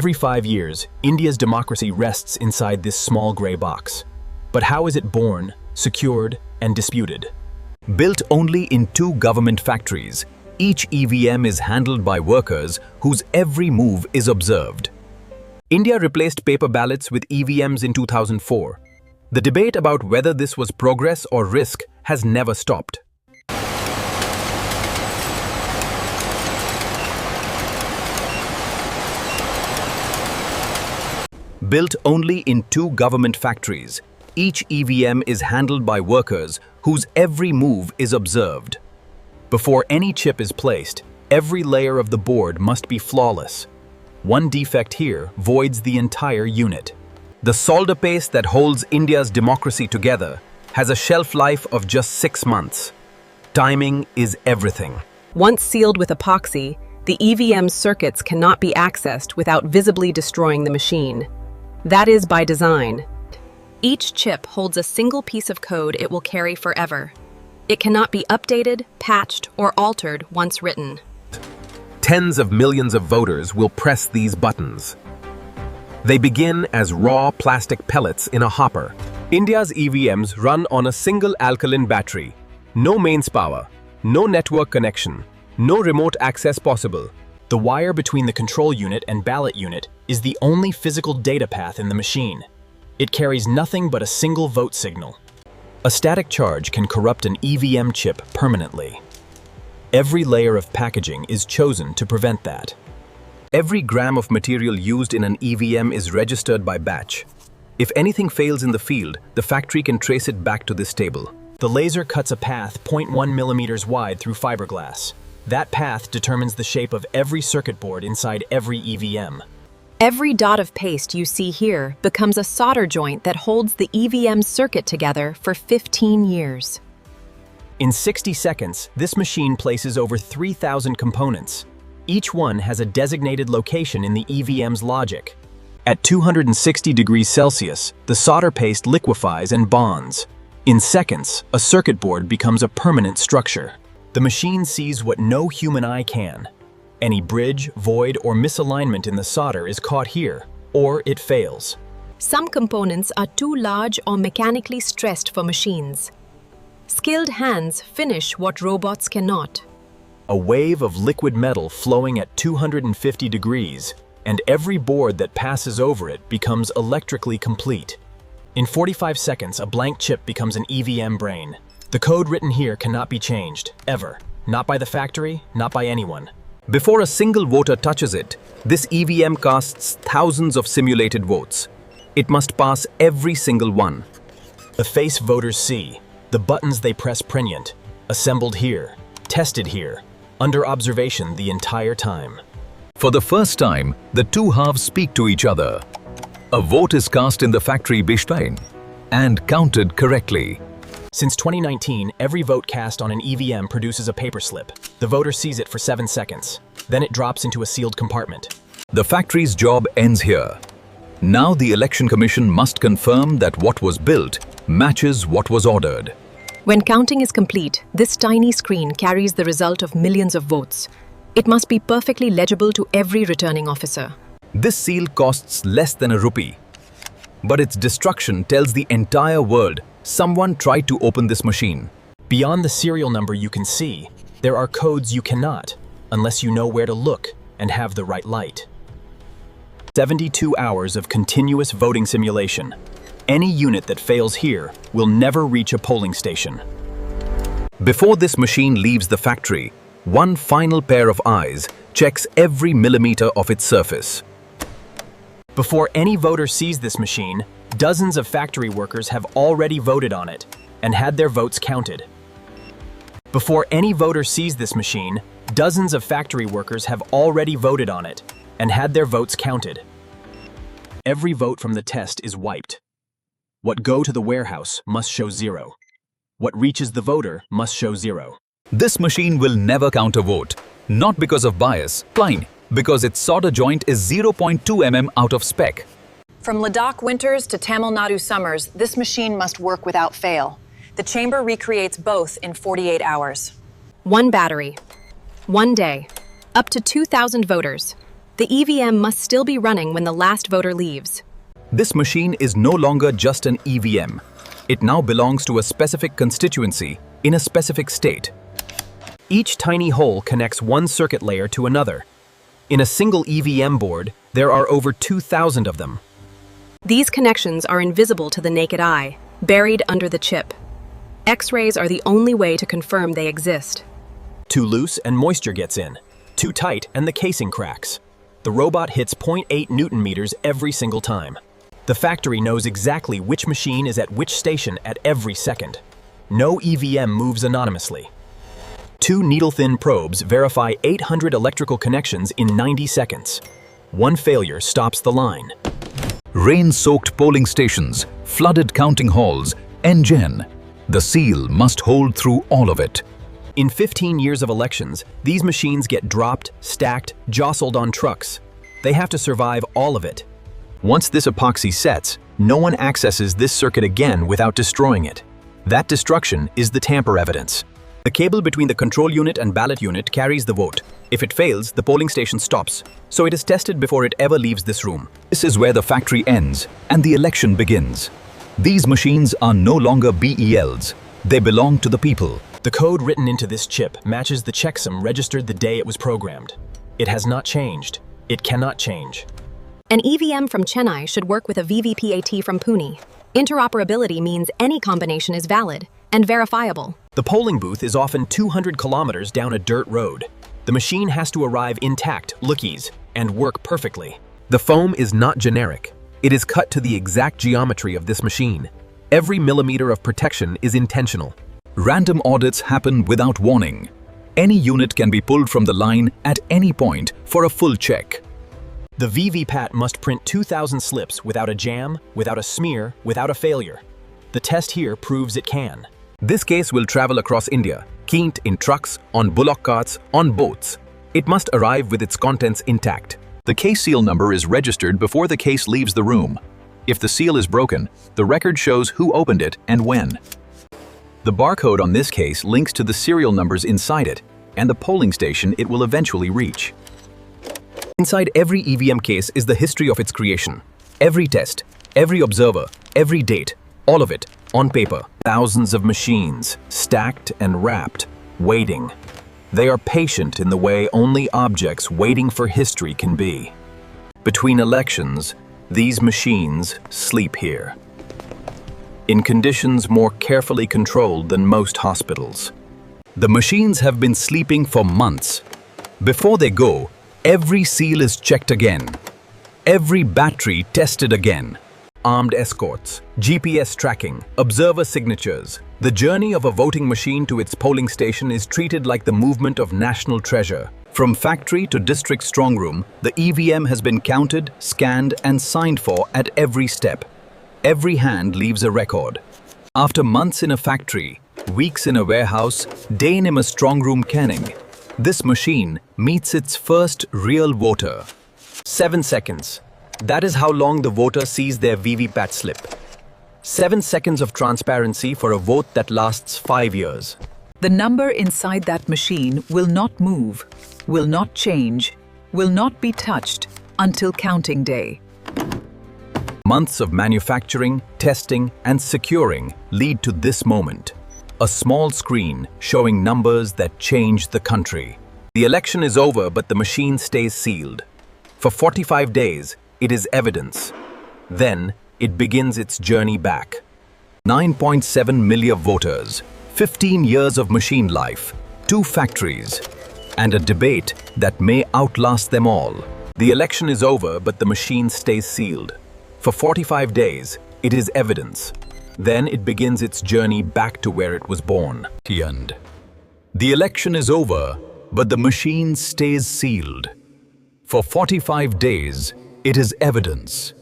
Every 5 years, India's democracy rests inside this small gray box. But how is it born, secured, and disputed? Built only in 2 government factories, each EVM is handled by workers whose every move is observed. India replaced paper ballots with EVMs in 2004. The debate about whether this was progress or risk has never stopped. Built only in 2 government factories, each EVM is handled by workers whose every move is observed. Before any chip is placed, every layer of the board must be flawless. One defect here voids the entire unit. The solder paste that holds India's democracy together has a shelf life of just 6 months. Timing is everything. Once sealed with epoxy, the EVM's circuits cannot be accessed without visibly destroying the machine. That is by design. Each chip holds a single piece of code it will carry forever. It cannot be updated, patched, or altered once written. Tens of millions of voters will press these buttons. They begin as raw plastic pellets in a hopper. India's EVMs run on a single alkaline battery. No mains power, no network connection, no remote access possible. The wire between the control unit and ballot unit is the only physical data path in the machine. It carries nothing but a single vote signal. A static charge can corrupt an EVM chip permanently. Every layer of packaging is chosen to prevent that. Every gram of material used in an EVM is registered by batch. If anything fails in the field, the factory can trace it back to this table. The laser cuts a path 0.1 millimeters wide through fiberglass. That path determines the shape of every circuit board inside every EVM. Every dot of paste you see here becomes a solder joint that holds the EVM circuit together for 15 years. In 60 seconds, this machine places over 3,000 components. Each one has a designated location in the EVM's logic. At 260 degrees Celsius, the solder paste liquefies and bonds. In seconds, a circuit board becomes a permanent structure. The machine sees what no human eye can. Any bridge, void, or misalignment in the solder is caught here, or it fails. Some components are too large or mechanically stressed for machines. Skilled hands finish what robots cannot. A wave of liquid metal flowing at 250 degrees, and every board that passes over it becomes electrically complete. In 45 seconds, a blank chip becomes an EVM brain. The code written here cannot be changed, ever. Not by the factory, not by anyone. Before a single voter touches it, this EVM casts thousands of simulated votes. It must pass every single one. The face voters see, the buttons they press prescient, assembled here, tested here, under observation the entire time. For the first time, the 2 halves speak to each other. A vote is cast in the factory Bishtain and counted correctly. Since 2019, every vote cast on an EVM produces a paper slip. The voter sees it for 7 seconds. Then it drops into a sealed compartment. The factory's job ends here. Now the Election Commission must confirm that what was built matches what was ordered. When counting is complete, this tiny screen carries the result of millions of votes. It must be perfectly legible to every returning officer. This seal costs less than a rupee. But its destruction tells the entire world someone tried to open this machine. Beyond the serial number you can see, there are codes you cannot, unless you know where to look and have the right light. 72 hours of continuous voting simulation. Any unit that fails here will never reach a polling station. Before this machine leaves the factory, one final pair of eyes checks every millimeter of its surface. Before any voter sees this machine, dozens of factory workers have already voted on it and had their votes counted. Before any voter sees this machine, dozens of factory workers have already voted on it and had their votes counted. Every vote from the test is wiped. What go to the warehouse must show 0. What reaches the voter must show 0. This machine will never count a vote, not because of bias, fine, because its solder joint is 0.2 mm out of spec. From Ladakh winters to Tamil Nadu summers, this machine must work without fail. The chamber recreates both in 48 hours. One battery, one day, up to 2,000 voters. The EVM must still be running when the last voter leaves. This machine is no longer just an EVM. It now belongs to a specific constituency in a specific state. Each tiny hole connects one circuit layer to another. In a single EVM board, there are over 2,000 of them. These connections are invisible to the naked eye, buried under the chip. X-rays are the only way to confirm they exist. Too loose and moisture gets in. Too tight and the casing cracks. The robot hits 0.8 Newton meters every single time. The factory knows exactly which machine is at which station at every second. No EVM moves anonymously. 2 needle-thin probes verify 800 electrical connections in 90 seconds. One failure stops the line. Rain-soaked polling stations, flooded counting halls, NGen. The seal must hold through all of it. In 15 years of elections, these machines get dropped, stacked, jostled on trucks. They have to survive all of it. Once this epoxy sets, no one accesses this circuit again without destroying it. That destruction is the tamper evidence. The cable between the control unit and ballot unit carries the vote. If it fails, the polling station stops, so it is tested before it ever leaves this room. This is where the factory ends and the election begins. These machines are no longer BELs. They belong to the people. The code written into this chip matches the checksum registered the day it was programmed. It has not changed. It cannot change. An EVM from Chennai should work with a VVPAT from Pune. Interoperability means any combination is valid and verifiable. The polling booth is often 200 kilometers down a dirt road. The machine has to arrive intact, lookies, and work perfectly. The foam is not generic. It is cut to the exact geometry of this machine. Every millimeter of protection is intentional. Random audits happen without warning. Any unit can be pulled from the line at any point for a full check. The VVPAT must print 2,000 slips without a jam, without a smear, without a failure. The test here proves it can. This case will travel across India, keyed in trucks, on bullock carts, on boats. It must arrive with its contents intact. The case seal number is registered before the case leaves the room. If the seal is broken, the record shows who opened it and when. The barcode on this case links to the serial numbers inside it and the polling station it will eventually reach. Inside every EVM case is the history of its creation. Every test, every observer, every date, all of it, on paper. Thousands of machines, stacked and wrapped, waiting. They are patient in the way only objects waiting for history can be. Between elections, these machines sleep here. In conditions more carefully controlled than most hospitals. The machines have been sleeping for months. Before they go, every seal is checked again. Every battery tested again. Armed escorts, GPS tracking, observer signatures. The journey of a voting machine to its polling station is treated like the movement of national treasure. From factory to district strongroom, the EVM has been counted, scanned, and signed for at every step. Every hand leaves a record. After months in a factory, weeks in a warehouse, day in a strongroom canning, this machine meets its first real voter. 7 seconds. That is how long the voter sees their VVPAT slip. 7 seconds of transparency for a vote that lasts 5 years. The number inside that machine will not move, will not change, will not be touched until counting day. Months of manufacturing, testing, and securing lead to this moment. A small screen showing numbers that change the country. The election is over, but the machine stays sealed. For 45 days, it is evidence. Then, it begins its journey back. 9.7 million voters, 15 years of machine life, 2 factories, and a debate that may outlast them all. The election is over, but the machine stays sealed. For 45 days, it is evidence. Then it begins its journey back to where it was born. The election is over, but the machine stays sealed. For 45 days, it is evidence.